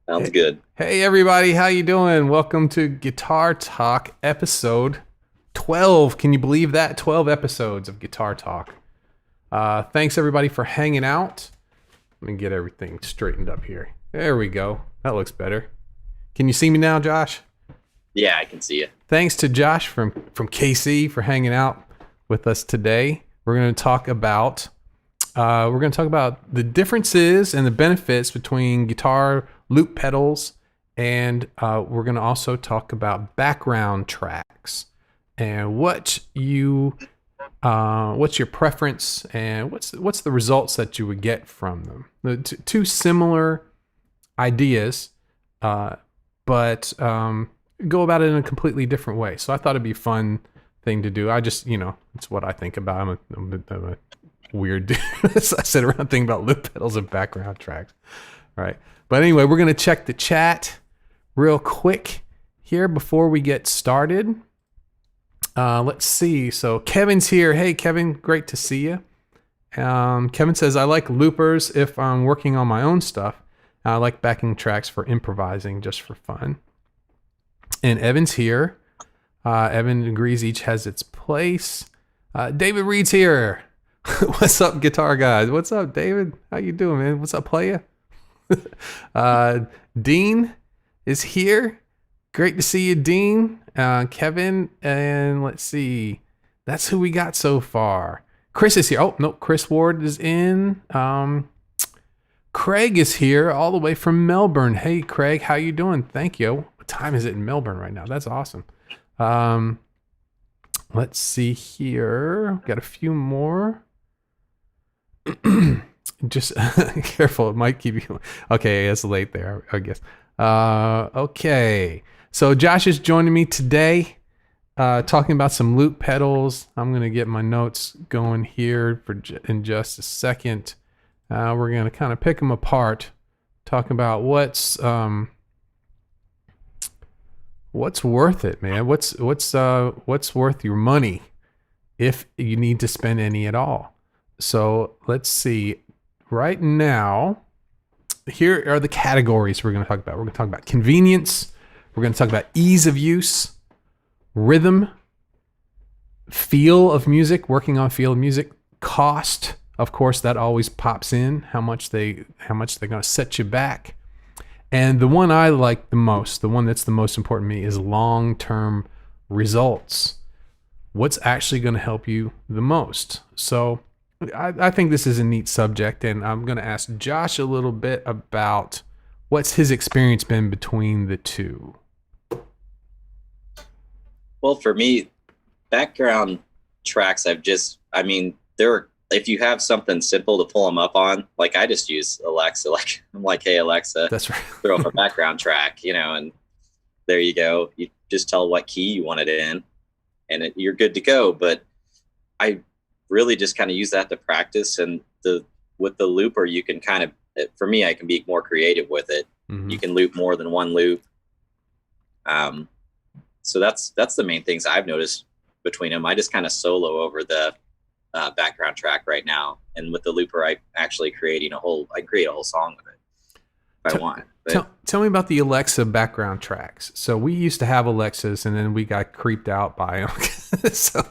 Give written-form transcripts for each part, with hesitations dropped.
Sounds good. Hey everybody, how you doing? Welcome to Guitar Talk episode 12. Can you believe that? 12 episodes of Guitar Talk. Thanks everybody for hanging out. Let me get everything straightened up here. There we go. That looks better. Can you see me now, Josh? Yeah, I can see you. Thanks to Josh from KC for hanging out with us today. We're going to talk about the differences and the benefits between guitar loop pedals, and we're going to also talk about background tracks and what's your preference and what's the results that you would get from them. The two similar ideas, but go about it in a completely different way. So I thought it'd be a fun thing to do. I just, it's what I think about. I'm a weird dude. I sit around thinking about loop pedals and background tracks. All right. But anyway, we're going to check the chat real quick here before we get started. Let's see. So Kevin's here. Hey, Kevin, great to see you. Kevin says, I like loopers if I'm working on my own stuff. I like backing tracks for improvising just for fun. And Evan's here. Evan agrees each has its place. David Reed's here. What's up, guitar guys? What's up, David? How you doing, man? What's up, playa? Dean is here. Great to see you, Dean. Kevin, and let's see. That's who we got so far. Chris is here. Oh, no, Chris Ward is in. Craig is here all the way from Melbourne. Hey, Craig, how you doing? Thank you. What time is it in Melbourne right now? That's awesome. Let's see here. Got a few more. Just careful, it might keep you. Okay, it's late there, I guess. Okay, so Josh is joining me today, talking about some loop pedals. I'm gonna get my notes going here in just a second. We're gonna kind of pick them apart, talk about what's worth it, man. What's worth your money if you need to spend any at all. So let's see. Right now, here are the categories we're going to talk about. We're going to talk about convenience. We're going to talk about ease of use, rhythm, feel of music, working on feel of music, cost. Of course, that always pops in. How much they're going to set you back. And the one I like the most, the one that's the most important to me, is long-term results. What's actually going to help you the most? So I think this is a neat subject, and I'm going to ask Josh a little bit about what's his experience been between the two. Well, for me, background tracks, if you have something simple to pull them up on, like I just use Alexa. Like I'm like, hey, Alexa, that's right. Throw up a background track, and there you go. You just tell what key you want it in, and you're good to go. But I really just kind of use that to practice, and with the looper you can kind of, for me, I can be more creative with it. Mm-hmm. You can loop more than one loop. So that's the main things I've noticed between them. I just kind of solo over the background track right now, and with the looper I actually create a whole song with it if I want. Tell me about the Alexa background tracks. So we used to have Alexas, and then we got creeped out by them. so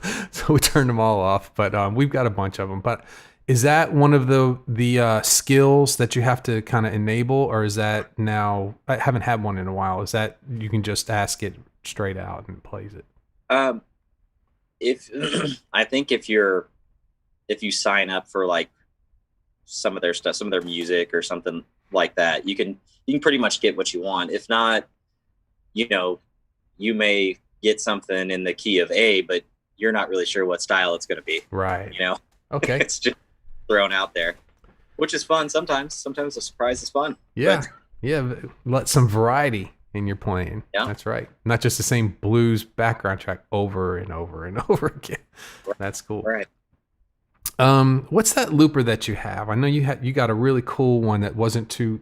we turned them all off. But we've got a bunch of them. But is that one of the skills that you have to kind of enable, or is that now? I haven't had one in a while. Is that you can just ask it straight out and it plays it? If I think if you sign up for like some of their stuff, some of their music or something like that, you can pretty much get what you want. If not, you may get something in the key of A, but you're not really sure what style it's going to be. Right. Okay. It's just thrown out there, which is fun sometimes. Sometimes the surprise is fun. Yeah. Yeah. Let some variety in your playing. Yeah. That's right. Not just the same blues background track over and over and over again. Right. That's cool. Right. What's that looper that you have? I know you got a really cool one that wasn't too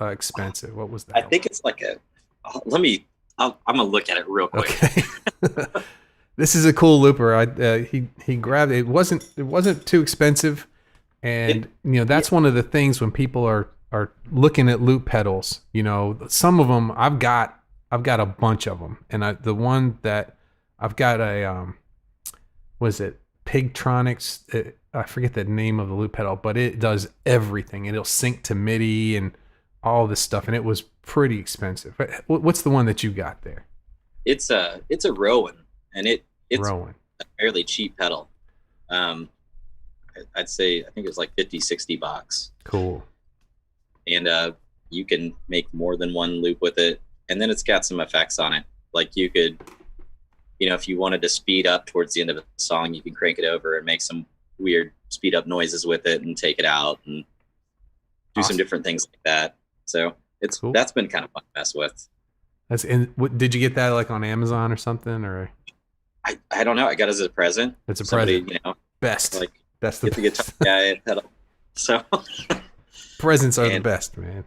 expensive. What was that? I think it's like I'm gonna look at it real quick. Okay. This is a cool looper. He grabbed it. It wasn't too expensive, and that's one of the things when people are are looking at loop pedals, you know, some of them I've got a bunch of them, and the one that I've got was it Pigtronics? I forget the name of the loop pedal, but it does everything. It'll sync to MIDI and all this stuff, and it was pretty expensive. What's the one that you got there? It's a Rowan, and it's Rowan. a fairly cheap pedal. I'd say I think it was like 50-60 bucks. Cool. And you can make more than one loop with it, and then it's got some effects on it. Like you could, you know, if you wanted to speed up towards the end of the song, you can crank it over and make some weird speed up noises with it and take it out and do some different things like that. So it's cool. That's been kind of fun to mess with. Did you get that like on Amazon or something, or? I don't know. I got it as a present. It's a present. You know, best. Like that's the guitar guy pedal. So presents are the best, man.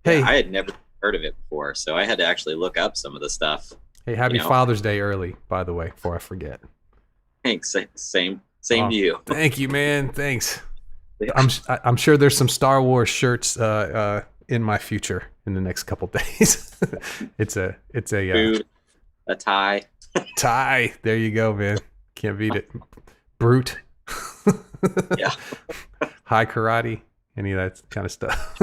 Hey, I had never heard of it before, so I had to actually look up some of the stuff. Hey, happy Father's Day early, by the way, before I forget. Thanks. Same to you. Thank you, man. Thanks. Yeah. I'm sure there's some Star Wars shirts in my future in the next couple days. it's a food, a tie. Tie. There you go, man. Can't beat it. Brute. Yeah. High karate. Any of that kind of stuff.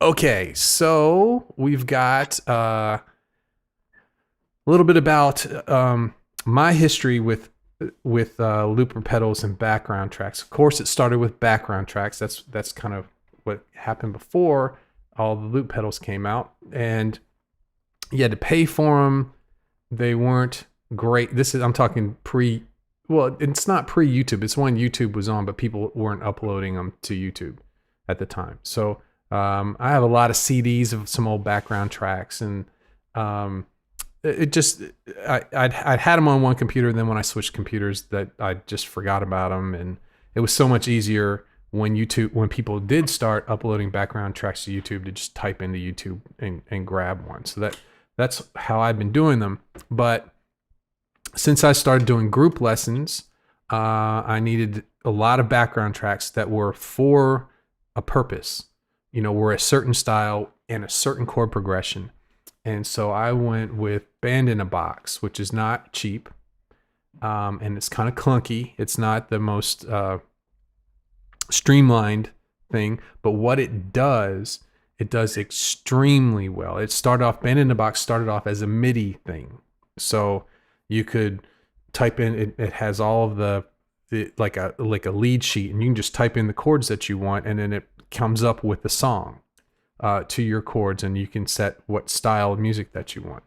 Okay, so we've got a little bit about my history with looper pedals and background tracks. Of course, it started with background tracks. That's kind of what happened before all the loop pedals came out, and you had to pay for them. They weren't great. I'm talking well, it's not pre-YouTube. It's when YouTube was on, but people weren't uploading them to YouTube at the time. So I have a lot of CDs of some old background tracks, and I'd had them on one computer. And then when I switched computers, that I just forgot about them, and it was so much easier when people did start uploading background tracks to YouTube to just type into YouTube and grab one. So that's how I've been doing them. But since I started doing group lessons, I needed a lot of background tracks that were for a purpose, you know, were a certain style and a certain chord progression. And so I went with Band in a Box, which is not cheap, and it's kind of clunky. It's not the most streamlined thing, but what it does extremely well. Band in a Box started off as a MIDI thing. So you could type in, it has all of the like a lead sheet, and you can just type in the chords that you want, and then it comes up with the song to your chords, and you can set what style of music that you want.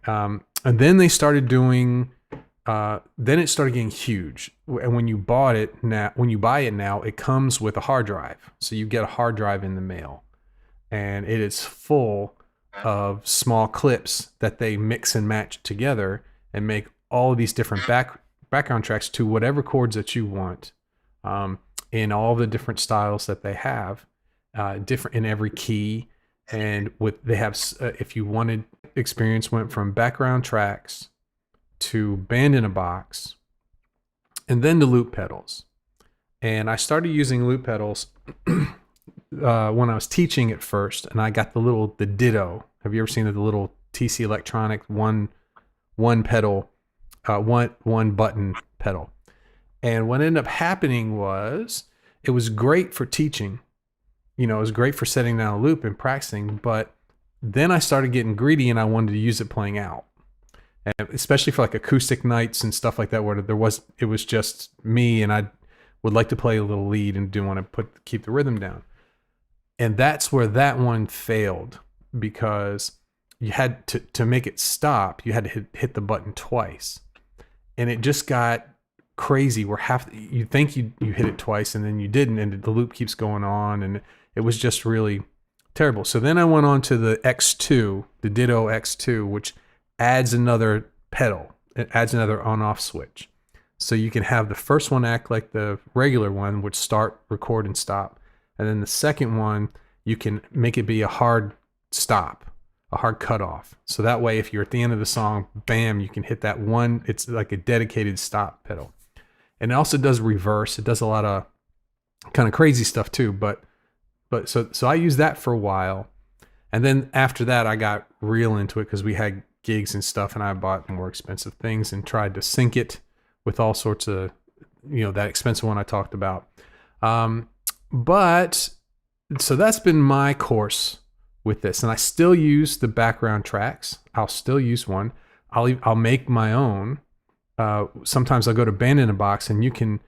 And then they started doing, then it started getting huge. And when you buy it now, it comes with a hard drive. So you get a hard drive in the mail, and it is full of small clips that they mix and match together and make all of these different background tracks to whatever chords that you want, in all the different styles that they have, different in every key. And they have, if you wanted experience, went from background tracks to Band in a Box, and then to loop pedals. And I started using loop pedals when I was teaching at first, and I got the Ditto. Have you ever seen the little TC Electronic one pedal, one button pedal? And what ended up happening was, it was great for teaching. You know, it was great for setting down a loop and practicing, but then I started getting greedy and I wanted to use it playing out. And especially for like acoustic nights and stuff like that, where it was just me and I would like to play a little lead and didn't want to keep the rhythm down. And that's where that one failed, because you had to make it stop, you had to hit the button twice. And it just got crazy where you think you hit it twice and then you didn't, and the loop keeps going on, and it was just really terrible. So then I went on to the X2, the Ditto X2, which adds another pedal. It adds another on-off switch. So you can have the first one act like the regular one, which start, record, and stop. And then the second one, you can make it be a hard stop, a hard cutoff. So that way, if you're at the end of the song, bam, you can hit that one. It's like a dedicated stop pedal. And it also does reverse. It does a lot of kind of crazy stuff too, but So I used that for a while, and then after that I got real into it because we had gigs and stuff, and I bought more expensive things and tried to sync it with all sorts of, that expensive one I talked about. But so that's been my course with this, and I still use the background tracks. I'll still use one. I'll make my own. Sometimes I'll go to Band in a Box, and you can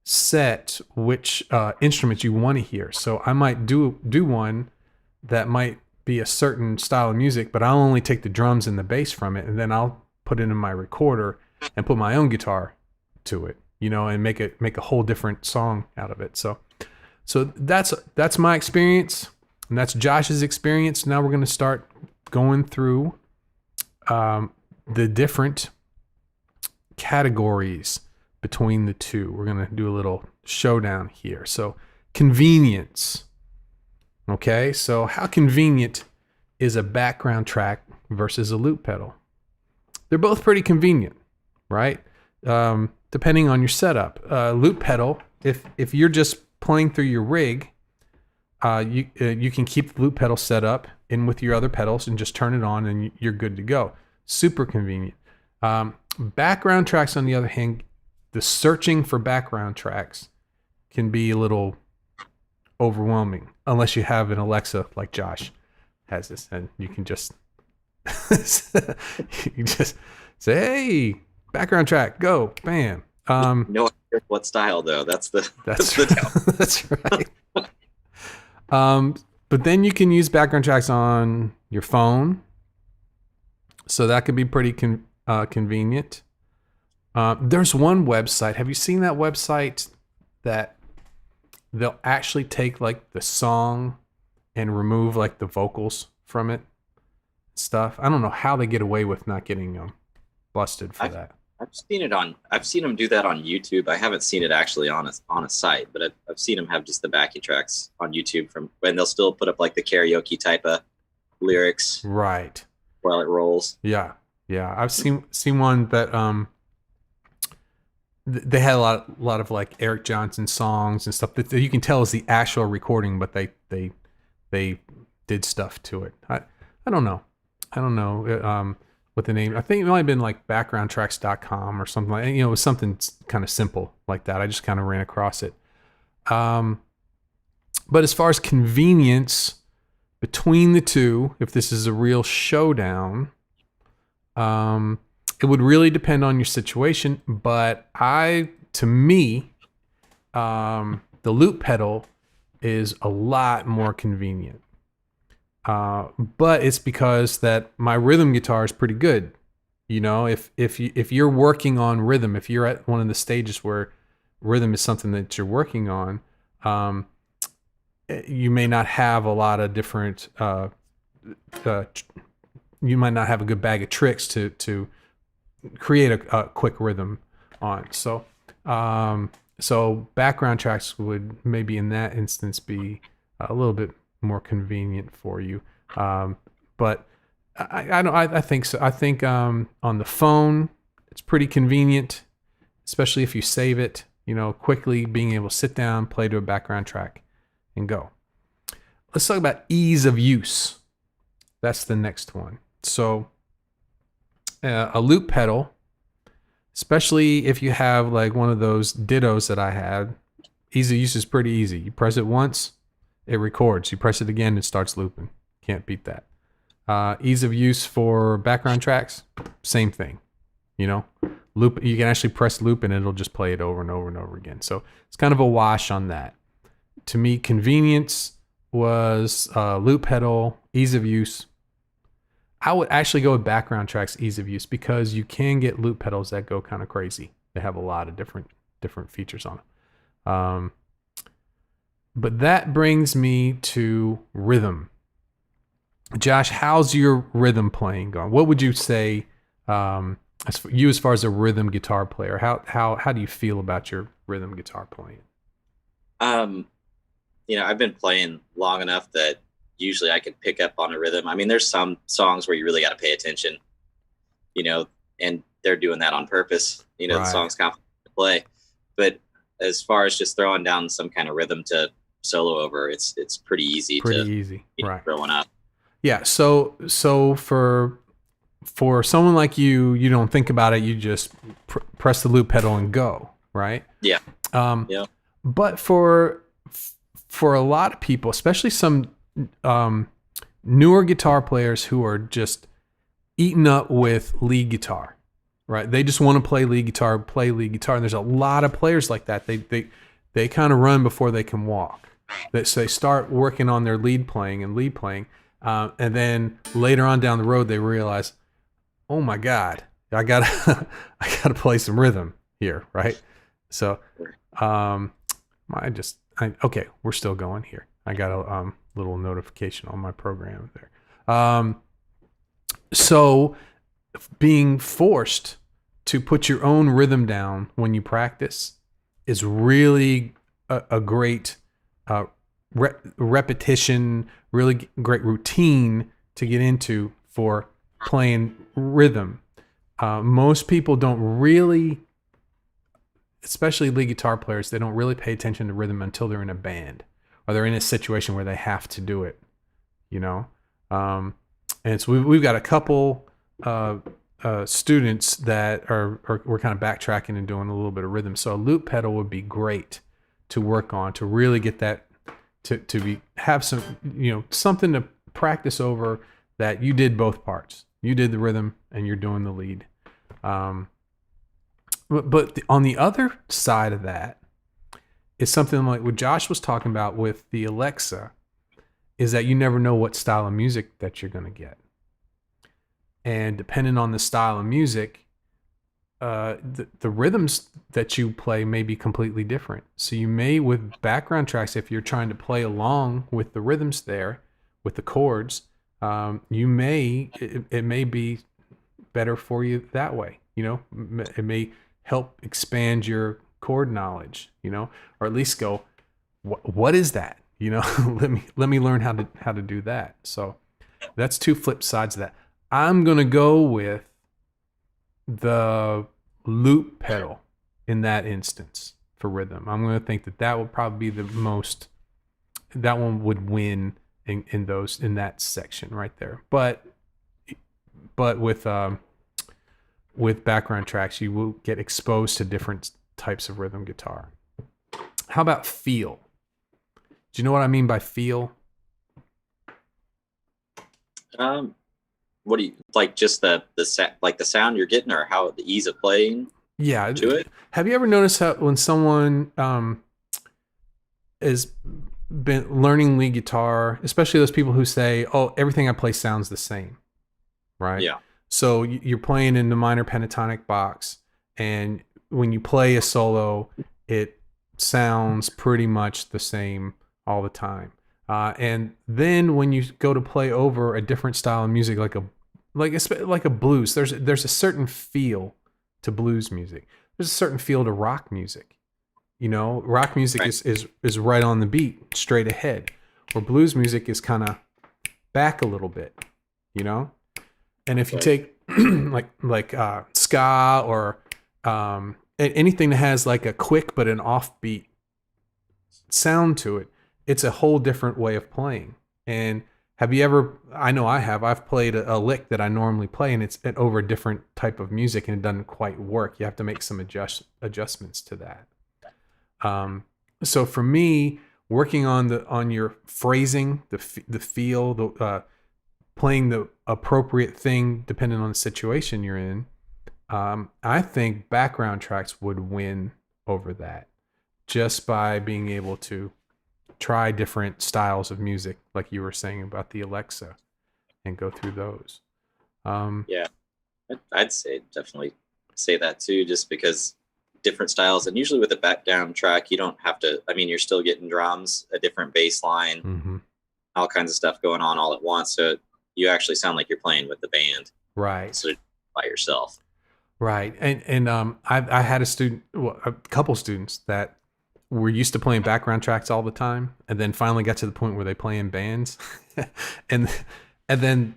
set which instruments you want to hear. So I might do one that might be a certain style of music, but I'll only take the drums and the bass from it, and then I'll put it in my recorder and put my own guitar to it, and make a whole different song out of it. So that's my experience, and that's Josh's experience. Now we're going to start going through the different categories between the two. We're going to do a little showdown here. So convenience. Okay, so how convenient is a background track versus a loop pedal? They're both pretty convenient, right? Depending on your setup. Loop pedal, if you're just playing through your rig, you can keep the loop pedal set up in with your other pedals and just turn it on and you're good to go. Super convenient. Background tracks, on the other hand, the searching for background tracks can be a little overwhelming unless you have an Alexa like Josh has this, and you can just you just say, "Hey, background track, go, bam." No idea what style though. That's the that's right. But then you can use background tracks on your phone, so that could be pretty convenient. There's one website. Have you seen that website that they'll actually take like the song and remove like the vocals from it? Stuff. I don't know how they get away with not getting busted for that. I've seen them do that on YouTube. I haven't seen it actually on a site, but I've seen them have just the backing tracks on YouTube and they'll still put up like the karaoke type of lyrics. Right. While it rolls. Yeah. Yeah. I've seen one that they had a lot of like Eric Johnson songs and stuff that you can tell is the actual recording, but they did stuff to it. I don't know. What the name, I think it might have been like backgroundtracks.com or something like, it was something kind of simple like that. I just kind of ran across it. But as far as convenience between the two, if this is a real showdown, it would really depend on your situation. But to me, the loop pedal is a lot more convenient. But it's because that my rhythm guitar is pretty good. If you're working on rhythm, if you're at one of the stages where rhythm is something that you're working on, you may not have a lot of different. You might not have a good bag of tricks to create a quick rhythm on. So background tracks would maybe in that instance be a little bit more convenient for you. But I think so. I think on the phone it's pretty convenient, especially if you save it, quickly being able to sit down, play to a background track and go. Let's talk about ease of use. That's the next one. So a loop pedal, especially if you have like one of those dittos that I had, ease of use is pretty easy. You press it once, it records. You press it again, it starts looping. Can't beat that. Ease of use for background tracks, same thing. Loop. You can actually press loop and it'll just play it over and over and over again. So it's kind of a wash on that. To me, convenience was loop pedal, ease of use. I would actually go with background tracks, ease of use, because you can get loop pedals that go kind of crazy. They have a lot of different features on them. But that brings me to rhythm. Josh, how's your rhythm playing going? What would you say, as far as a rhythm guitar player? How do you feel about your rhythm guitar playing? I've been playing long enough that usually I can pick up on a rhythm. I mean, there's some songs where you really got to pay attention, and they're doing that on purpose. Right. The song's complicated to play. But as far as just throwing down some kind of rhythm to solo over, it's pretty easy Pretty to easy, right? growing up. Yeah. So for someone like you, you don't think about it. You just press the loop pedal and go, right? Yeah. Um, Yeah. but for a lot of people, especially some newer guitar players who are just eaten up with lead guitar, right? They just want to play lead guitar, and there's a lot of players like that. They kind of run before they can walk. So they start working on their lead playing, and then later on down the road they realize, oh my God, I gotta I gotta play some rhythm here, right? So, okay, we're still going here. I got a little notification on my program there. So being forced to put your own rhythm down when you practice is really a great repetition, really great routine to get into for playing rhythm. Most people don't really, especially lead guitar players, they don't really pay attention to rhythm until they're in a band or they're in a situation where they have to do it, you know? And so we've got a couple students that we're kind of backtracking and doing a little bit of rhythm. So a loop pedal would be great to work on, to really get that, have some, something to practice over, that you did both parts. You did the rhythm and you're doing the lead. But on the other side of that is something like what Josh was talking about with the Alexa, is that you never know what style of music that you're going to get. And depending on the style of music, the rhythms that you play may be completely different. So you may, with background tracks, if you're trying to play along with the rhythms there, with the chords, it may be better for you that way. It may help expand your chord knowledge, or at least go, what is that? Let me learn how to do that. So that's two flip sides of that. I'm going to go with the loop pedal in that instance for rhythm. I'm going to think that would probably be that one would win in that section right there. But with background tracks, you will get exposed to different types of rhythm guitar. How about feel? Do you know what I mean by feel? What do you like? Just the sound you're getting, or how the ease of playing? Yeah. To it. Have you ever noticed how when someone has been learning lead guitar, especially those people who say, "Oh, everything I play sounds the same," right? Yeah. So you're playing in the minor pentatonic box, and when you play a solo, it sounds pretty much the same all the time. And then when you go to play over a different style of music, like a blues, there's a certain feel to blues music. There's a certain feel to rock music. Rock music Right. is right on the beat, straight ahead, or blues music is kind of back a little bit. And if you take like ska or anything that has like a quick but an offbeat sound to it, it's a whole different way of playing. And have you ever? I know I have. I've played a lick that I normally play, and it's over a different type of music, and it doesn't quite work. You have to make some adjustments to that. So for me, working on your phrasing, the feel, playing the appropriate thing depending on the situation you're in, I think background tracks would win over that, just by being able to try different styles of music, like you were saying about the Alexa, and go through those. Yeah, I'd definitely say that too, just because different styles, and usually with a background track, you don't have to. I mean, you're still getting drums, a different bass line, Mm-hmm. all kinds of stuff going on all at once. So you actually sound like you're playing with the band, Right. so by yourself. Right. And I had a couple students that were used to playing background tracks all the time, and then finally got to the point where they play in bands, and then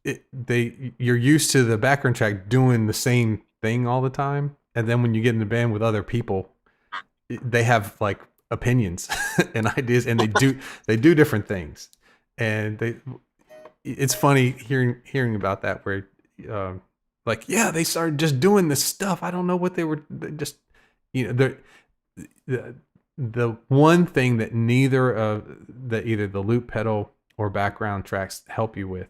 you're used to the background track doing the same thing all the time, and then when you get in the band with other people, they have like opinions and ideas, and they do different things, and it's funny hearing about that where like, yeah, they started just doing this stuff. I don't know what they were just, the one thing that either the loop pedal or background tracks help you with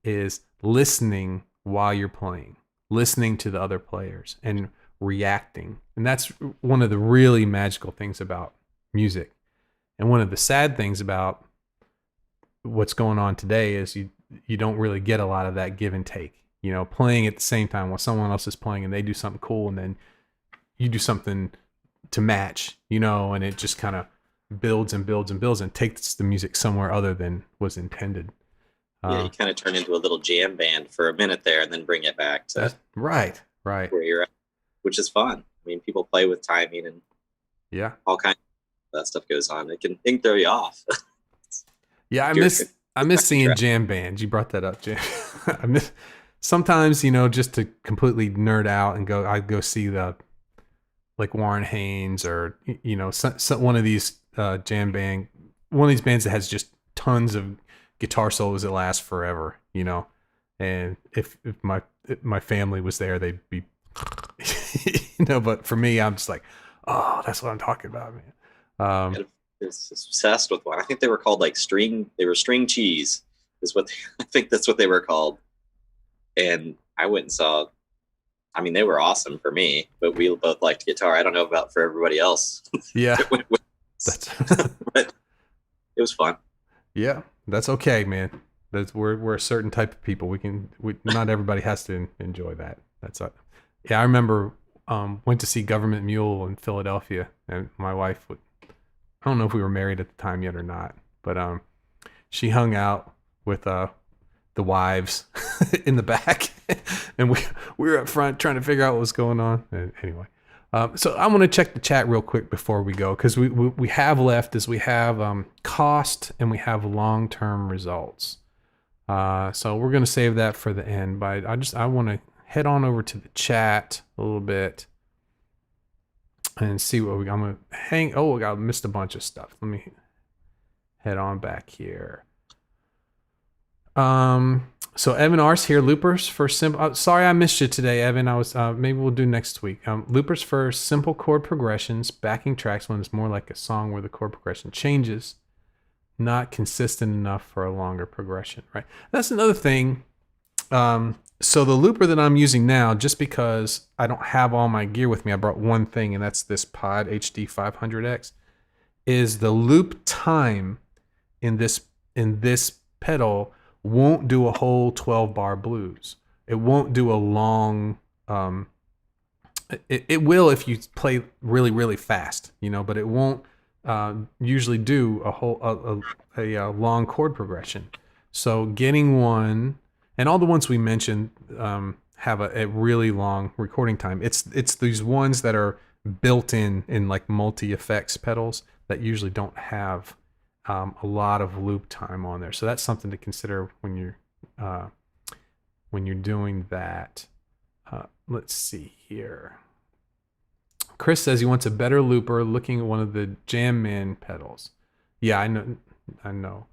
is listening while you're playing, listening to the other players and reacting. And that's one of the really magical things about music. And one of the sad things about what's going on today is you don't really get a lot of that give and take, playing at the same time while someone else is playing and they do something cool and then you do something to match, and it just kind of builds and builds and builds and takes the music somewhere other than was intended. Yeah, you kind of turn into a little jam band for a minute there and then bring it back to right where you're at, which is fun. I mean, people play with timing and all kinds of that stuff goes on. It can throw you off. Yeah, I miss seeing jam bands. You brought that up, Jam. I miss sometimes, just to completely nerd out and I'd go see the like Warren Haynes or one of these jam band, one of these bands that has just tons of guitar solos that last forever, and if my family was there, they'd be but for me, I'm just like, oh, that's what I'm talking about, man. Is obsessed with one. I think they were called like string cheese is what I think that's what they were called. And I went and saw, I mean, they were awesome for me, but we both liked guitar. I don't know about for everybody else. Yeah. But it was fun. Yeah, that's okay, man. We're a certain type of people. Not everybody has to enjoy that. Yeah, I remember went to see Government Mule in Philadelphia, and my wife I don't know if we were married at the time yet or not, but she hung out with the wives in the back, and we were up front trying to figure out what was going on. And anyway, so I want to check the chat real quick before we go, because we have left is we have cost and we have long-term results. So we're going to save that for the end, but I want to head on over to the chat a little bit and see what I'm going to I missed a bunch of stuff. Let me head on back here. So Evan Ars here, loopers for simple. Sorry I missed you today, Evan. I was maybe we'll do next week. Loopers for simple chord progressions, backing tracks when it's more like a song where the chord progression changes, not consistent enough for a longer progression. Right. That's another thing. So the looper that I'm using now, just because I don't have all my gear with me, I brought one thing, and that's this Pod HD 500X, is the loop time in this pedal won't do a whole 12 bar blues. It won't do a long, it will if you play really, really fast, but it won't usually do a long chord progression. So getting one, and all the ones we mentioned have a really long recording time. It's these ones that are built in like multi-effects pedals that usually don't have a lot of loop time on there. So that's something to consider when you're doing that. Let's see here. Chris says he wants a better looper looking at one of the Jam Man pedals. Yeah, I know.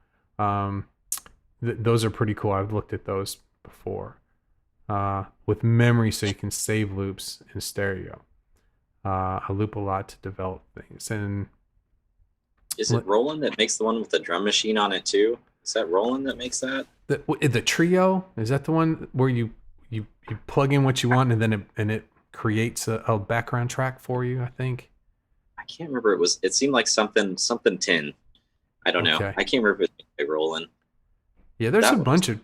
Those are pretty cool. I've looked at those before. With memory, so you can save loops in stereo. I loop a lot to develop things. And is it Roland that makes the one with the drum machine on it too? Is that Roland that makes that? The Trio, is that the one where you plug in what you want and then it creates a background track for you? I think. I can't remember. It seemed like something 10. I don't know. I can't remember if it was by Roland. Yeah, there's a bunch of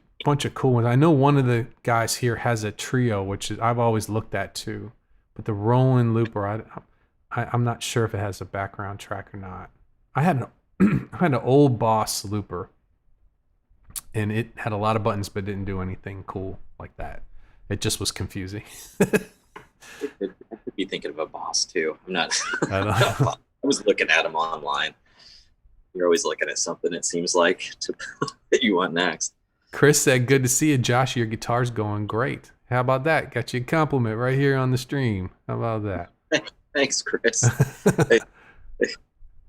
cool ones. I know one of the guys here has a Trio, which I've always looked at too. But the Roland looper, I'm not sure if it has a background track or not. I had an old Boss looper, and it had a lot of buttons, but didn't do anything cool like that. It just was confusing. I could be thinking of a Boss too. I'm not. I don't know. I was looking at them online. You're always looking at something, it seems like, that you want next. Chris said, good to see you, Josh. Your guitar's going great. How about that? Got you a compliment right here on the stream. How about that? Thanks, Chris.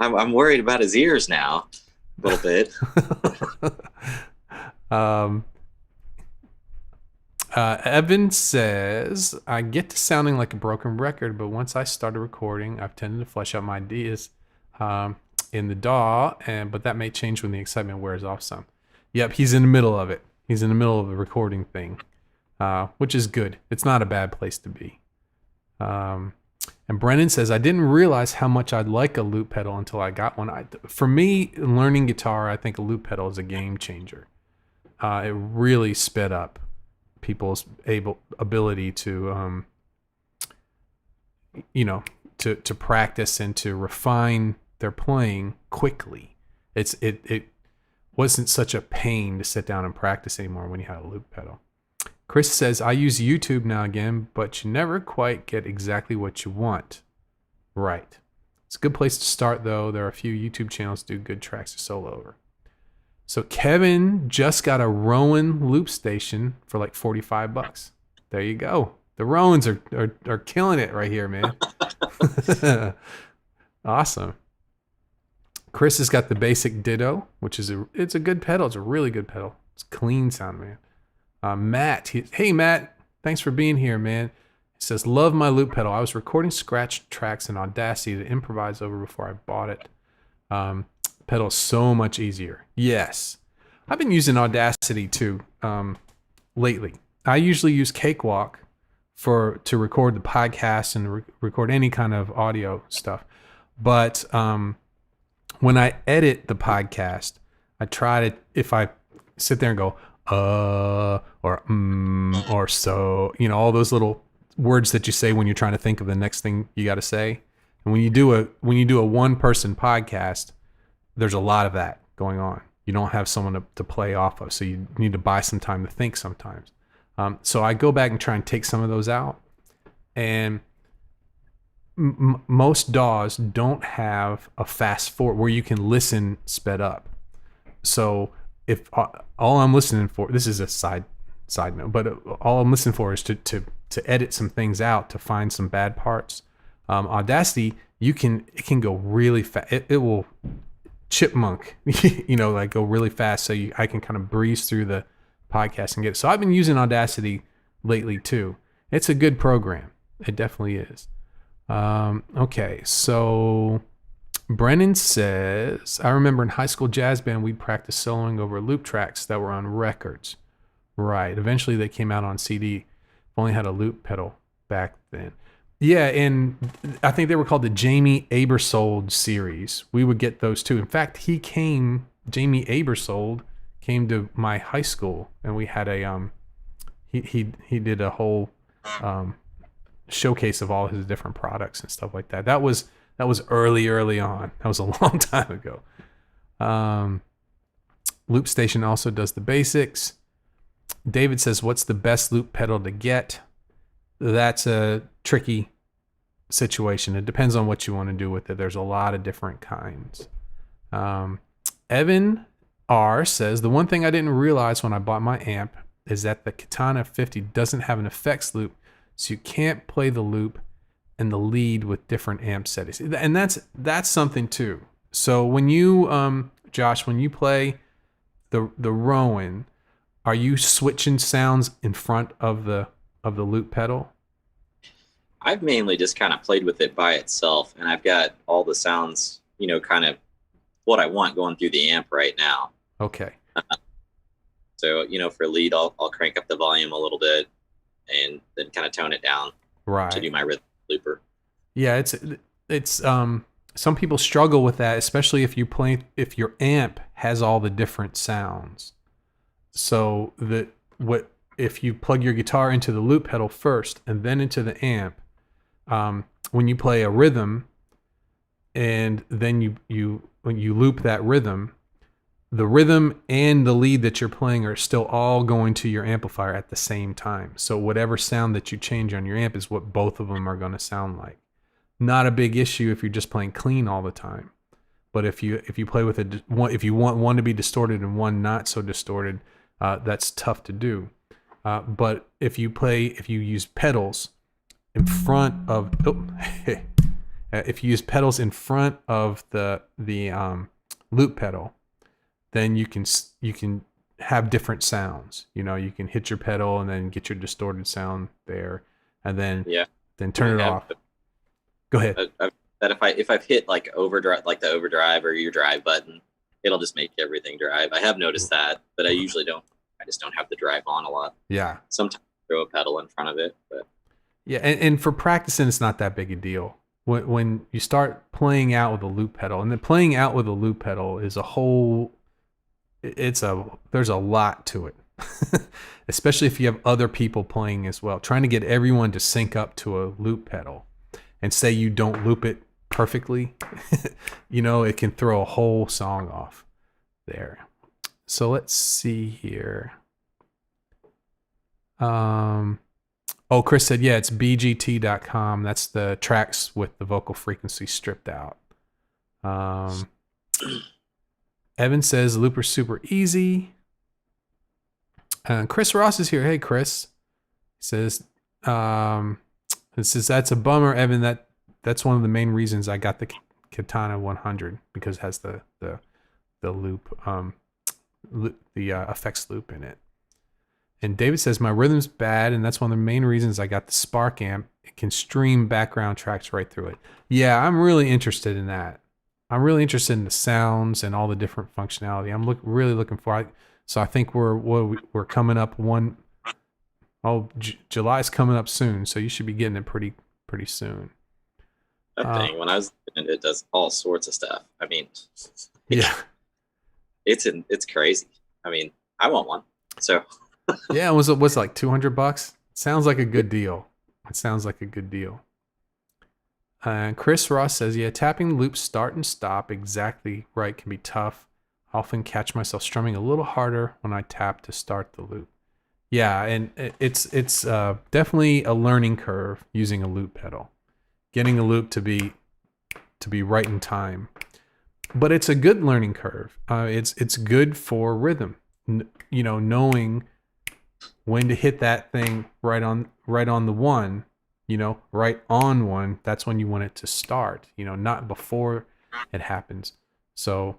I'm worried about his ears now, a little bit. um, Evan says, I get to sounding like a broken record, but once I started recording, I've tended to flesh out my ideas um, in the DAW, but that may change when the excitement wears off some. Yep, he's in the middle of it. He's in the middle of the recording thing, which is good. It's not a bad place to be. And Brennan says, I didn't realize how much I'd like a loop pedal until I got one. For me, learning guitar, I think a loop pedal is a game changer. It really sped up people's ability to, to practice and to refine their playing quickly. It wasn't such a pain to sit down and practice anymore when you had a loop pedal. Chris says, I use YouTube now again, but you never quite get exactly what you want. Right. It's a good place to start, though. There are a few YouTube channels that do good tracks to solo over. So Kevin just got a Rowan loop station for like $45. There you go. The Rowans are killing it right here, man. Awesome. Chris has got the basic Ditto, which is it's a good pedal. It's a really good pedal. It's clean sound, man. Matt, hey Matt, thanks for being here, man. He says, love my loop pedal. I was recording scratch tracks in Audacity to improvise over before I bought it. Pedal is so much easier. Yes. I've been using Audacity too lately. I usually use Cakewalk to record the podcast and record any kind of audio stuff. But when I edit the podcast, I try to, if I sit there and go, or so, all those little words that you say when you're trying to think of the next thing you got to say. And when you do a one person podcast, there's a lot of that going on. You don't have someone to play off of. So you need to buy some time to think sometimes. So I go back and try and take some of those out. And most DAWs don't have a fast forward where you can listen sped up. So if all I'm listening for, this is a side note, but all I'm listening for is to edit some things out, to find some bad parts. Audacity, it can go really fast. It will chipmunk, like go really fast. So I can kind of breeze through the podcast and get it. So I've been using Audacity lately too. It's a good program. It definitely is. Okay, so Brennan says, I remember in high school jazz band, we'd practice soloing over loop tracks that were on records. Right. Eventually they came out on CD. Only had a loop pedal back then. Yeah, and I think they were called the Jamie Aebersold series. We would get those too. In fact, Jamie Aebersold came to my high school, and we had he did a whole showcase of all his different products and stuff like that. That was early on. That was a long time ago. Loop Station also does the basics. David says, what's the best loop pedal to get? That's a tricky situation. It depends on what you want to do with it. There's a lot of different kinds. Evan R says, the one thing I didn't realize when I bought my amp is that the Katana 50 doesn't have an effects loop, so you can't play the loop and the lead with different amp settings. And that's something too. So when you, Josh, when you play the Rowan, are you switching sounds in front of the loop pedal? I've mainly just kind of played with it by itself, and I've got all the sounds, kind of what I want going through the amp right now. Okay. So, for lead, I'll crank up the volume a little bit and then kind of tone it down to do my rhythm looper. Yeah, it's some people struggle with that, especially if your amp has all the different sounds. So if you plug your guitar into the loop pedal first and then into the amp, when you play a rhythm and then when you loop that rhythm, the rhythm and the lead that you're playing are still all going to your amplifier at the same time. So whatever sound that you change on your amp is what both of them are going to sound like. Not a big issue if you're just playing clean all the time. But if you play with if you want one to be distorted and one not so distorted, that's tough to do. But if you use pedals in front of If you use pedals in front of the loop pedal, then you can have different sounds. You know, you can hit your pedal and then get your distorted sound there, and then turn it off. Go ahead. That if I've hit like overdrive, like the overdrive or your drive button, it'll just make everything drive. I have noticed that, but I usually don't. I just don't have the drive on a lot. Yeah. Sometimes I throw a pedal in front of it, but yeah, and for practicing, it's not that big a deal. When you start playing out with a loop pedal, and then playing out with a loop pedal is a whole. There's a lot to it, especially if you have other people playing as well. Trying to get everyone to sync up to a loop pedal, and say you don't loop it perfectly, you know, it can throw a whole song off there. So let's see here. Chris said, yeah, it's bgt.com. That's the tracks with the vocal frequency stripped out. Evan says looper's super easy. Chris Ross is here. Hey, Chris. He says, that's a bummer, Evan. That's one of the main reasons I got the Katana 100, because it has the loop, the effects loop in it. And David says my rhythm's bad, and that's one of the main reasons I got the Spark amp. It can stream background tracks right through it. Yeah, I'm really interested in that. I'm really interested in the sounds and all the different functionality. I'm really looking for it. So I think we're coming up July's coming up soon, so you should be getting it pretty soon. That thing, when I was looking at it, does all sorts of stuff. I mean, yeah, it's crazy. I mean, I want one. So yeah, was it like $200? Sounds like a good deal. It sounds like a good deal. Chris Ross says, yeah, tapping loops start and stop exactly right can be tough. I often catch myself strumming a little harder when I tap to start the loop. Yeah, and it's definitely a learning curve using a loop pedal, getting a loop to be right in time. But it's a good learning curve. It's good for rhythm. You know, knowing when to hit that thing right on the one. You know, right on one. That's when you want it to start. You know, not before it happens. So,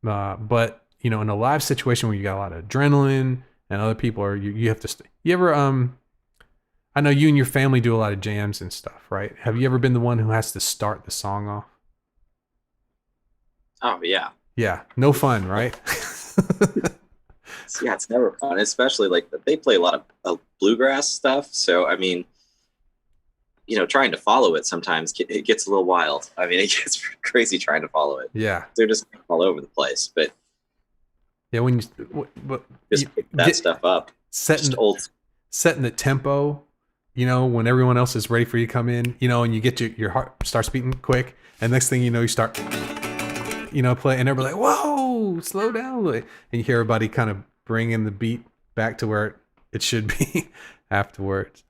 but you know, in a live situation where you got a lot of adrenaline and other people are, you have to. You ever I know you and your family do a lot of jams and stuff, right? Have you ever been the one who has to start the song off? Oh yeah. Yeah, no fun, right? Yeah, it's never fun, especially like they play a lot of bluegrass stuff. So I mean, you know, trying to follow it sometimes it gets a little wild. I mean, it gets crazy trying to follow it. Yeah, they're just all over the place. But yeah, when you pick that stuff up, setting the tempo, you know, when everyone else is ready for you to come in, you know, and you get your heart starts beating quick, and next thing you know, you start, you know, play, and everybody like, whoa, slow down, and you hear everybody kind of bringing the beat back to where it should be afterwards.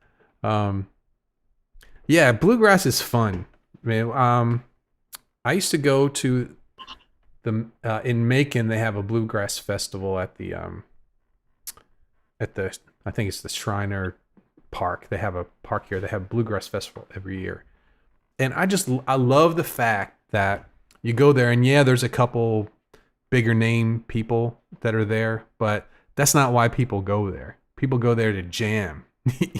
Yeah, bluegrass is fun, man. I used to go to the in Macon. They have a bluegrass festival at the I think it's the Shriner Park. They have a park here. They have a bluegrass festival every year, and I love the fact that you go there, and yeah, there's a couple bigger name people that are there, but that's not why people go there. People go there to jam.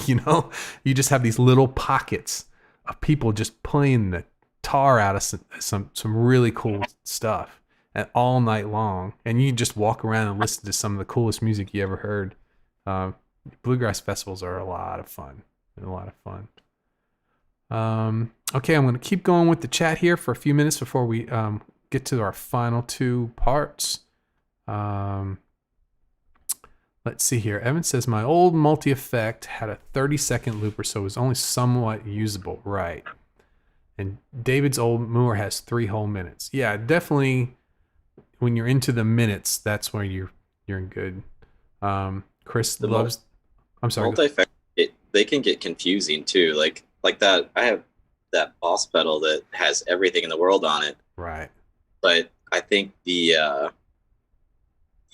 You know, you just have these little pockets of people just playing the tar out of some really cool stuff and all night long, and you just walk around and listen to some of the coolest music you ever heard. Bluegrass festivals are a lot of fun. They're a lot of fun. Okay, I'm going to keep going with the chat here for a few minutes before we get to our final two parts. Let's see here. Evan says, my old multi-effect had a 30-second looper, so it was only somewhat usable. Right. And David's old Moore has 3 whole minutes. Yeah, definitely when you're into the minutes, that's where you're in good. Chris loves... I'm sorry. Multi-effect, they can get confusing too. Like that, I have that boss pedal that has everything in the world on it. Right. But I think the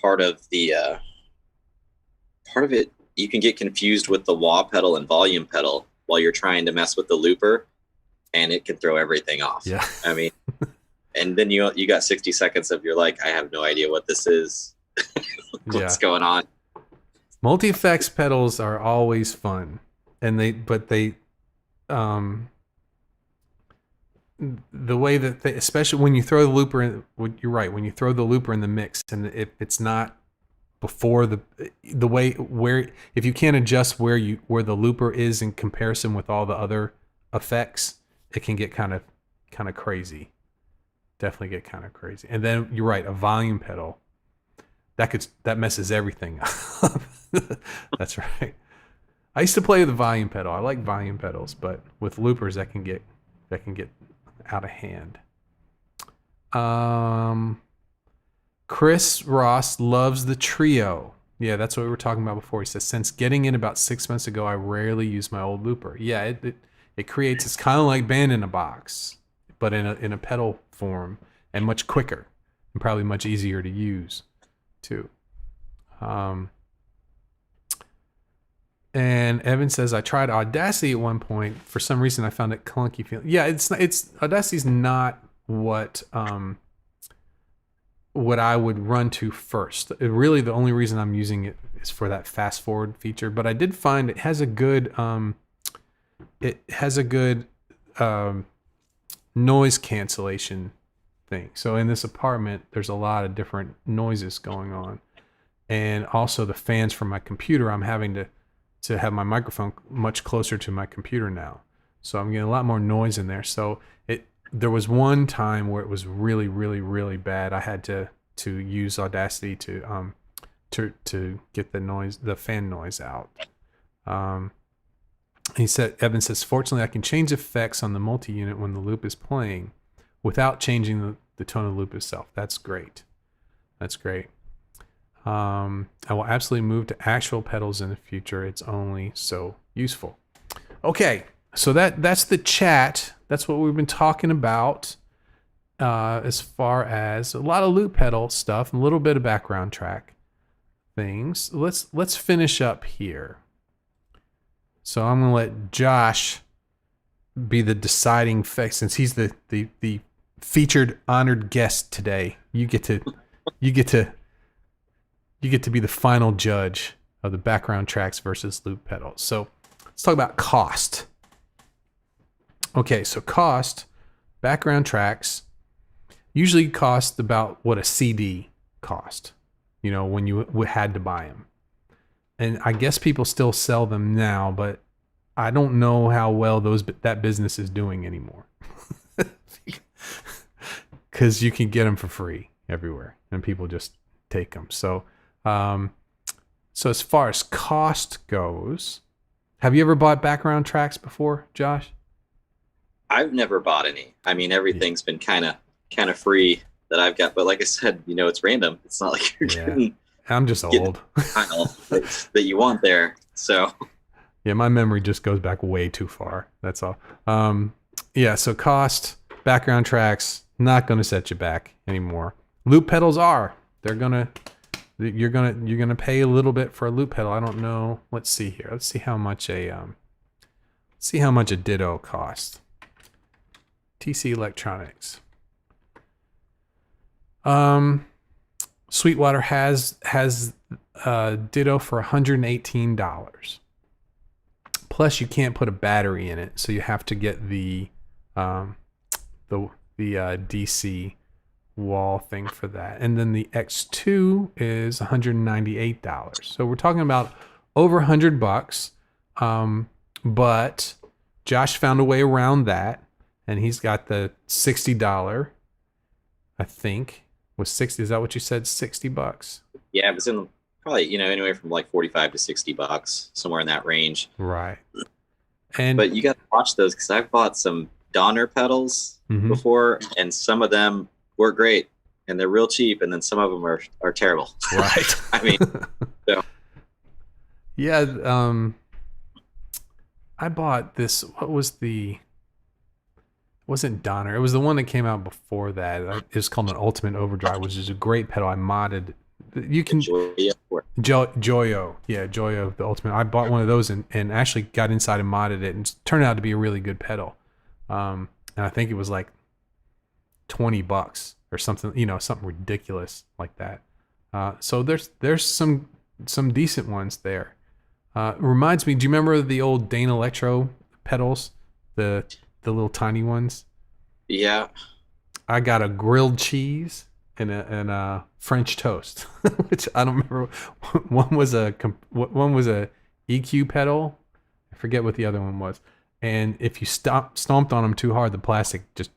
part of it, you can get confused with the wah pedal and volume pedal while you're trying to mess with the looper. and it can throw everything off. Yeah. I mean, and then you got 60 seconds of you're like, I have no idea what this is. What's going on? Multi-effects pedals are always fun, and the way that they, especially when you throw the looper in, you're right, when you throw the looper in the mix, and if it's not before the way where, if you can't adjust where the looper is in comparison with all the other effects, it can get kind of crazy. Definitely get kind of crazy. And then you're right, a volume pedal that messes everything up. That's right. I used to play with the volume pedal. I like volume pedals, but with loopers that can get out of hand. Chris Ross loves the Trio. Yeah, that's what we were talking about before. He says, since getting in about 6 months ago, I rarely use my old looper. Yeah, it creates, it's kind of like band in a box, but in a pedal form, and much quicker and probably much easier to use too. And Evan says, I tried Audacity at one point. For some reason, I found it clunky feeling. Yeah, it's Audacity's not what I would run to first. Really, the only reason I'm using it is for that fast forward feature. But I did find it has a good noise cancellation thing. So in this apartment, there's a lot of different noises going on, and also the fans from my computer. I'm having to have my microphone much closer to my computer now, so I'm getting a lot more noise in there. So there was one time where it was really, really, really bad. I had to use Audacity to get the fan noise out. Evan says, fortunately, I can change effects on the multi-unit when the loop is playing without changing the tone of the loop itself. That's great. That's great. I will absolutely move to actual pedals in the future. It's only so useful. Okay, so that's the chat. That's what we've been talking about as far as a lot of loop pedal stuff, a little bit of background track things. Let's finish up here. So I'm gonna let Josh be the deciding factor, since he's the featured honored guest today. You get to be the final judge of the background tracks versus loop pedals. So let's talk about cost. Okay, so cost, background tracks usually cost about what a CD cost, when you had to buy them. And I guess people still sell them now, but I don't know how well that business is doing anymore. Because you can get them for free everywhere, and people just take them. So as far as cost goes, have you ever bought background tracks before, Josh? I've never bought any. I mean, everything's been kind of free that I've got, but like I said, it's random. It's not like you're getting. I'm just old. that you want there. So. Yeah, my memory just goes back way too far. That's all. So cost, background tracks, not going to set you back anymore. Loop pedals are. You're gonna pay a little bit for a loop pedal. I don't know. Let's see here. Let's see how much a Ditto costs. TC Electronics. Sweetwater has Ditto for $118. Plus, you can't put a battery in it, so you have to get the DC wall thing for that. And then the X2 is $198. So we're talking about over $100. But Josh found a way around that, and he's got the $60. I think was 60. Is that what you said? $60? Yeah, it was in probably anywhere from like $45 to $60, somewhere in that range. Right. But you got to watch those, because I've bought some Donner pedals before, and some of them were great and they're real cheap, and then some of them are terrible. Right. I mean, so. Yeah. I bought this. What was it wasn't Donner. It was the one that came out before that. It was called an Ultimate Overdrive, which is a great pedal. I modded. You can Joyo. Yeah, Joyo, the Ultimate. I bought one of those and actually got inside and modded it, and it turned out to be a really good pedal. And I think it was like $20 or something, something ridiculous like that. So there's some decent ones there. Reminds me, do you remember the old Dane Electro pedals, the little tiny ones? Yeah. I got a grilled cheese and a French toast, which I don't remember. One was a EQ pedal. I forget what the other one was. And if you stomped on them too hard, the plastic just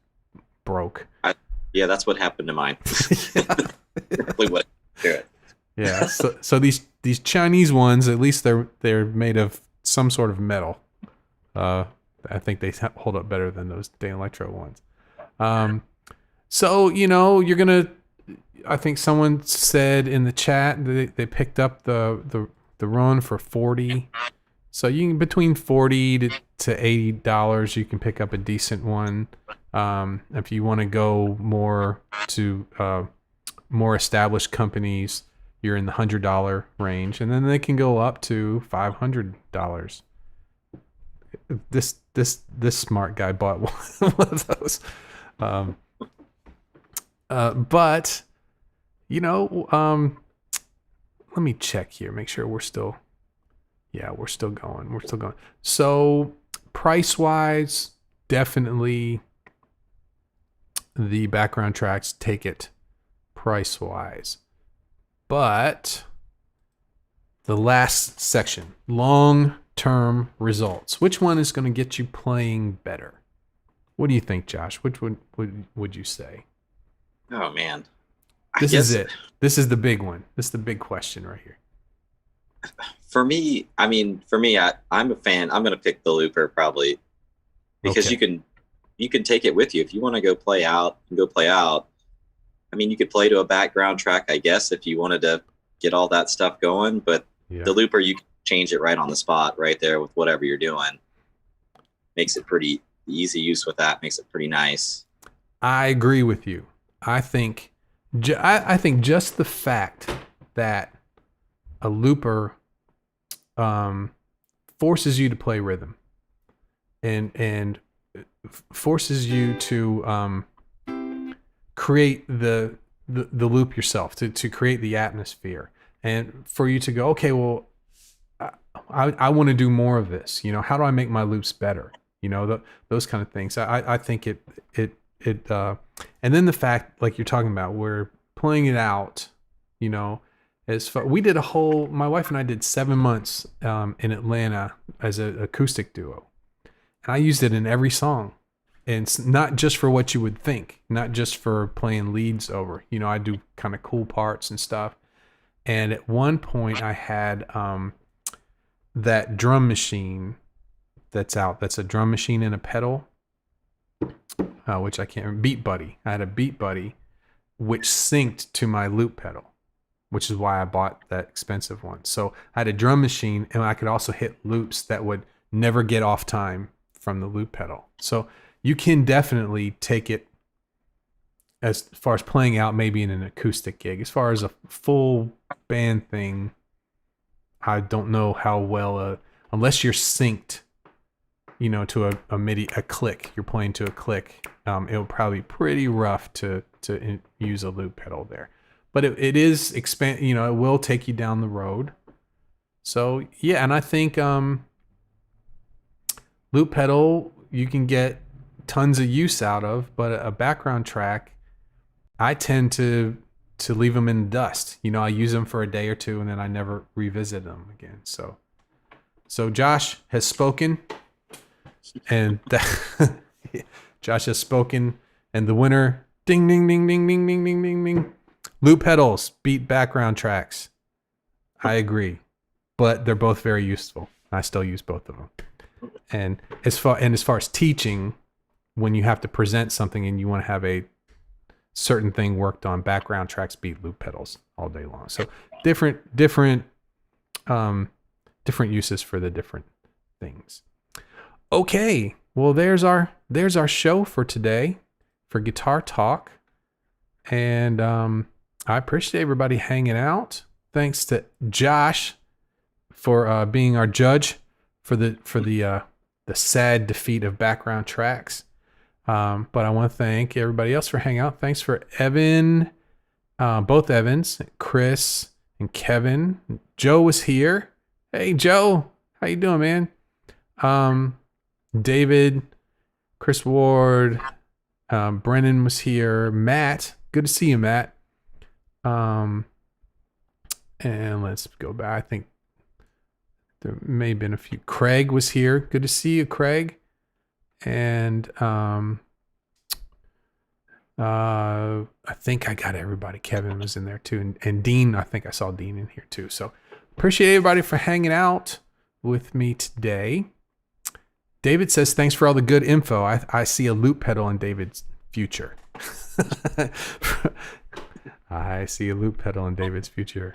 broke. Yeah, that's what happened to mine. Exactly what it. Yeah. So these Chinese ones, at least they're made of some sort of metal. I think they hold up better than those Dane Electro ones. So you're gonna. I think someone said in the chat that they picked up the Ronin for $40. So you can between $40 to $80, you can pick up a decent one. If you want to go more to more established companies, you're in the $100 range, and then they can go up to $500. This smart guy bought one of those. But let me check here, make sure we're still going. So price wise, definitely the background tracks take it price wise. But the last section, long-term results. Which one is going to get you playing better? What do you think, Josh? Which one would you say? Oh man. This is it. This is the big one. This is the big question right here. For me, I'm a fan. I'm going to pick the looper probably because you can take it with you. If you want to go play out, go play out. You could play to a background track, I guess, if you wanted to get all that stuff going. But the looper, you can change it right on the spot, right there with whatever you're doing. Makes it pretty easy use with that. Makes it pretty nice. I agree with you. I think just the fact that a looper forces you to play rhythm and forces you to create the loop yourself, to create the atmosphere, and for you to go, okay, well, I want to do more of this. How do I make my loops better? Those kind of things. I think it and then the fact, like you're talking about, we're playing it out. As far, we did my wife and I did 7 months in Atlanta as an acoustic duo, and I used it in every song. And it's not just for what you would think, not just for playing leads over. I do kind of cool parts and stuff. And at one point I had that drum machine that's out. That's a drum machine and a pedal, which I can't remember. Beat Buddy. I had a Beat Buddy, which synced to my loop pedal, which is why I bought that expensive one. So I had a drum machine, and I could also hit loops that would never get off time from the loop pedal. So you can definitely take it as far as playing out, maybe in an acoustic gig. As far as a full band thing, I don't know how well, unless you're synced, to a MIDI, a click. You're playing to a click. It'll probably be pretty rough to use a loop pedal there. But it is it will take you down the road. So yeah, and I think loop pedal you can get tons of use out of, but a background track, I tend to leave them in the dust. I use them for a day or two, and then I never revisit them again. So Josh has spoken, and Josh has spoken, and the winner, ding ding ding ding ding ding ding ding ding, loop pedals beat background tracks. I agree, but they're both very useful. I still use both of them. And as far as teaching, when you have to present something and you want to have a certain thing worked on, background tracks beat loop pedals all day long. So different uses for the different things. Okay, well there's our show for today for Guitar Talk, and I appreciate everybody hanging out. Thanks to Josh for being our judge for the sad defeat of background tracks. But I want to thank everybody else for hanging out. Thanks for Evan, both Evans, Chris and Kevin. Joe was here. Hey, Joe, how you doing, man? David, Chris Ward, Brennan was here. Matt, good to see you, Matt. And let's go back. I think there may have been a few. Craig was here. Good to see you, Craig. And I think I got everybody. Kevin was in there too, and Dean. I think I saw Dean in here too. So appreciate everybody for hanging out with me today. David says, thanks for all the good info. I see a loop pedal in David's future. I see a loop pedal in David's future.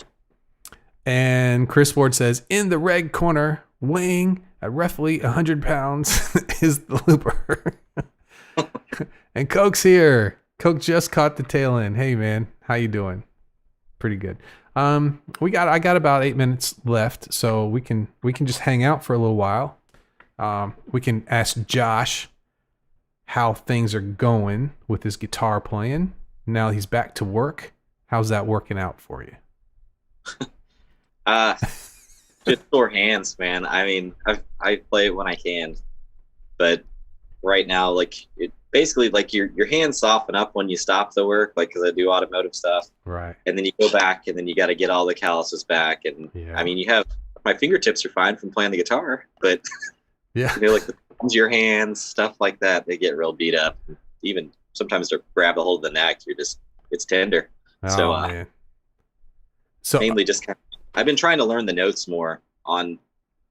And Chris Ward says, in the red corner, weighing at roughly 100 pounds is the looper. And Coke's here. Coke just caught the tail end. Hey, man, how you doing? Pretty good. I got about 8 minutes left, so we can just hang out for a little while. We can ask Josh how things are going with his guitar playing. Now he's back to work. How's that working out for you? Just sore hands, man. I mean, I play it when I can, but right now, like, it basically, like, your hands soften up when you stop the work, like, because I do automotive stuff, right? And then you go back, and then you got to get all the calluses back, and I mean, you have my fingertips are fine from playing the guitar, but yeah, like the palms of your hands, stuff like that, they get real beat up. Even sometimes to grab a hold of the neck, it's tender. Oh, man. So mainly just I've been trying to learn the notes more on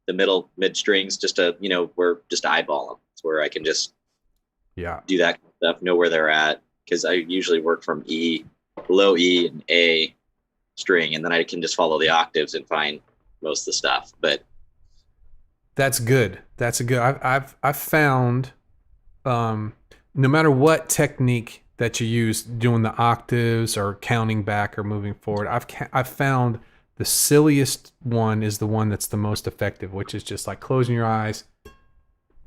the mid strings, just to, where just eyeball them. It's where I can just do that kind of stuff, know where they're at, because I usually work from below E and A string, and then I can just follow the octaves and find most of the stuff. But that's good. That's a good. I've found, no matter what technique that you use, doing the octaves or counting back or moving forward, I've found the silliest one is the one that's the most effective, which is just like closing your eyes,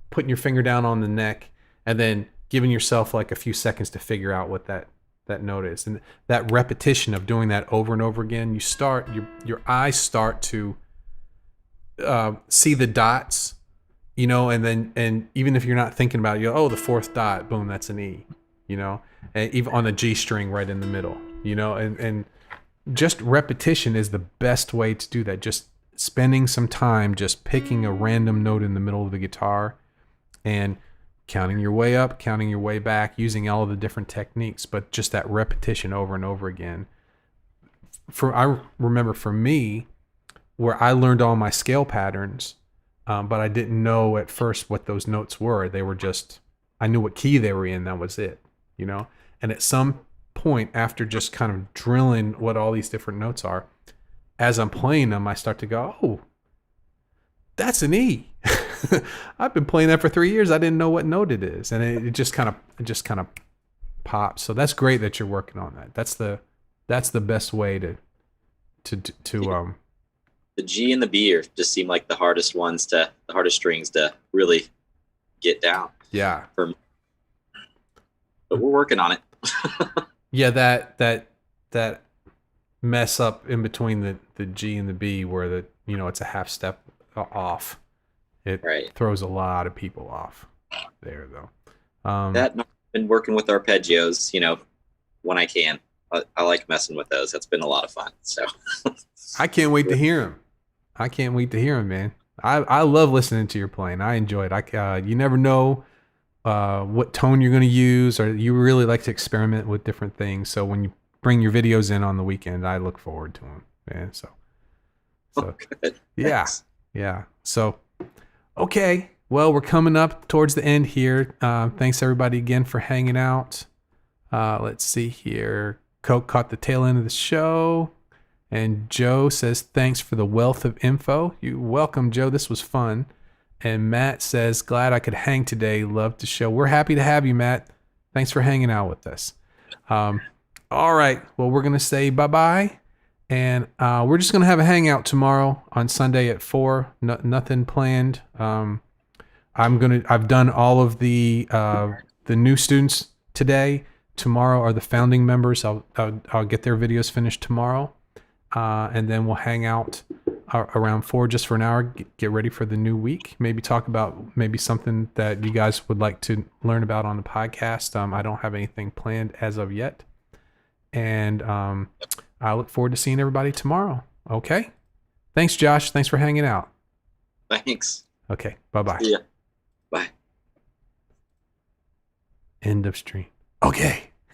putting your finger down on the neck, and then giving yourself like a few seconds to figure out what that note is. And that repetition of doing that over and over again, your eyes start to see the dots, and even if you're not thinking about it, the fourth dot, boom, that's an E, and even on the G string right in the middle, and just repetition is the best way to do that. Just spending some time just picking a random note in the middle of the guitar and counting your way up, counting your way back, using all of the different techniques, but just that repetition over and over again. I remember for me, where I learned all my scale patterns, but I didn't know at first what those notes were. They were just, I knew what key they were in, that was it, And at some point, after just kind of drilling what all these different notes are, as I'm playing them, I start to go, oh, that's an E. I've been playing that for 3 years. I didn't know what note it is, and it just kind of pops. So that's great that you're working on that. That's the best way to the G and the B just seem like the hardest strings to really get down. Yeah. But we're working on it. Yeah, that mess up in between the G and the B, where it's a half step off. It throws a lot of people off there, though. That I've been working with arpeggios, when I can. I like messing with those. That's been a lot of fun. So I can't wait to hear them. Man. I love listening to your playing. I enjoy it. You never know what tone you're going to use, or you really like to experiment with different things. So when you bring your videos in on the weekend, I look forward to them, man. So good. Yeah. Thanks. Yeah. So, okay. Well, we're coming up towards the end here. Thanks everybody again for hanging out. Let's see here. Coke caught the tail end of the show. And Joe says, thanks for the wealth of info. You're welcome, Joe. This was fun. And Matt says, glad I could hang today. Love the show. We're happy to have you, Matt. Thanks for hanging out with us. All right. Well, we're going to say bye-bye. And we're just going to have a hangout tomorrow on Sunday at 4. Nothing planned. I've done all of the the new students today. Tomorrow are the founding members. I'll get their videos finished tomorrow, and then we'll hang out around 4 just for an hour. Get ready for the new week. Maybe talk about maybe something that you guys would like to learn about on the podcast. I don't have anything planned as of yet, and I look forward to seeing everybody tomorrow. Okay. Thanks, Josh. Thanks for hanging out. Thanks. Okay. Bye-bye. Yeah. Bye. End of stream. Okay.